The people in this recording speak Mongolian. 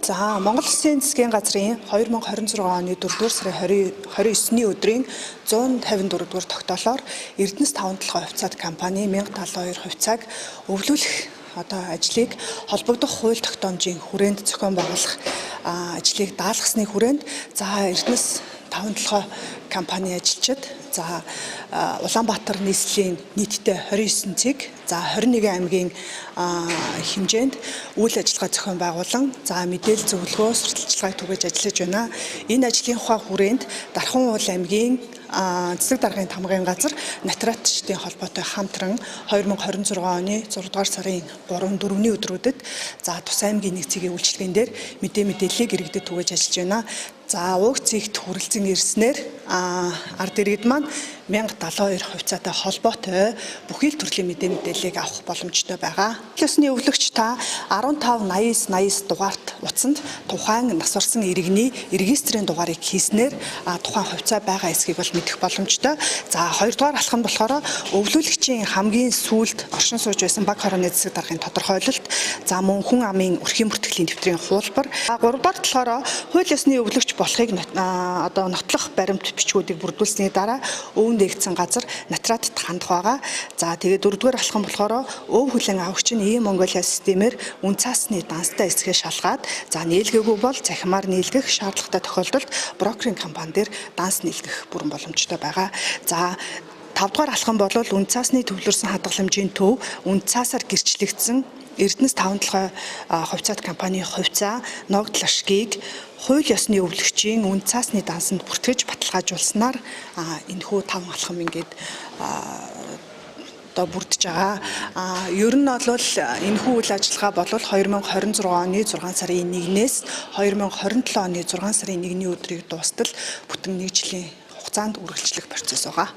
За Монгол Улсын засгийн газрын 2026 оны 4-р сарын 29-ний өдрийн 154 дугаар тогтоолоор Эрдэнэс 5 толгой хувьцаат компани 1072 хувьцааг өвлүүлэх ажлыг холбогдох хууль тогтоомжийн хүрээнд зохион байгуулах ажлыг даалгасны хүрээнд Эрдэнэс 5 толгой компани ажилчид Улаанбаатар нийслэлийн нийтдээ 29 цэг 21 аймгийн хэмжээнд үйл ажиллагаа зохион байгуулан мэдээлэл зөвлөгөө сурталчилгааг түгээж ажиллаж байна. Энэ ажлын тухай хүрээнд Дархан уул аймгийн цэцэг даргын тамгын газар натратчдын холбоотой хамтран 2026 оны 6 дугаар сарын 3-4-ний өдрүүдэд тус аймгийн нэг цэгийн үйлчлэгэн дээр мэдээллийг иргэдэд түгээж ажиллаж байна. Уг цэгт хүрэлцэн ирснээр ард иргэд маань 1072 хувьцаатай холбоотой бүхий л төрлийн мэдээллийг авах боломжтой байгаа. Ёсны өвлөгч 1589 дугаарт утсанд тухайн нас орсон иргэний регистрийн дугаарыг хийснээр тухайн хувьцаа байгаа эсхийг бол мэдэх боломжтой. Хоёрдугаар алхам болохоор өвлүүлэгчийн хамгийн сүүлд оршин сууж байсан баг хорооны цэцэг даргын тодорхойлолт, мөн хүн амын өрхийн бүртгэлийн дэвтрийн хуулбар. Гуравдугаар болохоор хууль ёсны өвлөгч болохыг нотлох баримт бичгүүдийг бүрдүүлсэний дараа өвөнд дээгдсэн газар натратд хандах байгаа. Тэгээд дөрөвдүгээр алхам болохоор өв хүлэн авагч нь ийм Монголиа системээр үн цаасны данстай эсгээ шалгаад нийлгээгүй бол захимаар нийлгэх шаардлагатай тохиолдолд брокеринг компани дээр данс нийлгэх бүрэн боломжтой байгаа. 5 дугаар алхам бол үн цаасны төвлөрсөн хадгаламжийн төв үн цаасаар гэрчлэгдсэн Эрдэнэс 5 толгой хувьцаат компани хувьцаа ногдол ашгийг хууль ёсны өвлөгчийн үн цаасны дансанд бүртгэж баталгаажуулснаар энэхүү 5 алхам бүрдэж байгаа. Ер нь бол энэхүү үйл ажиллагаа бол 2026 оны 6 сарын 1-ээс 2027 оны 6 сарын 1-ний өдрийг дуустал бүтэн 1 жилийн хугацаанд үргэлжлэх процесс байгаа.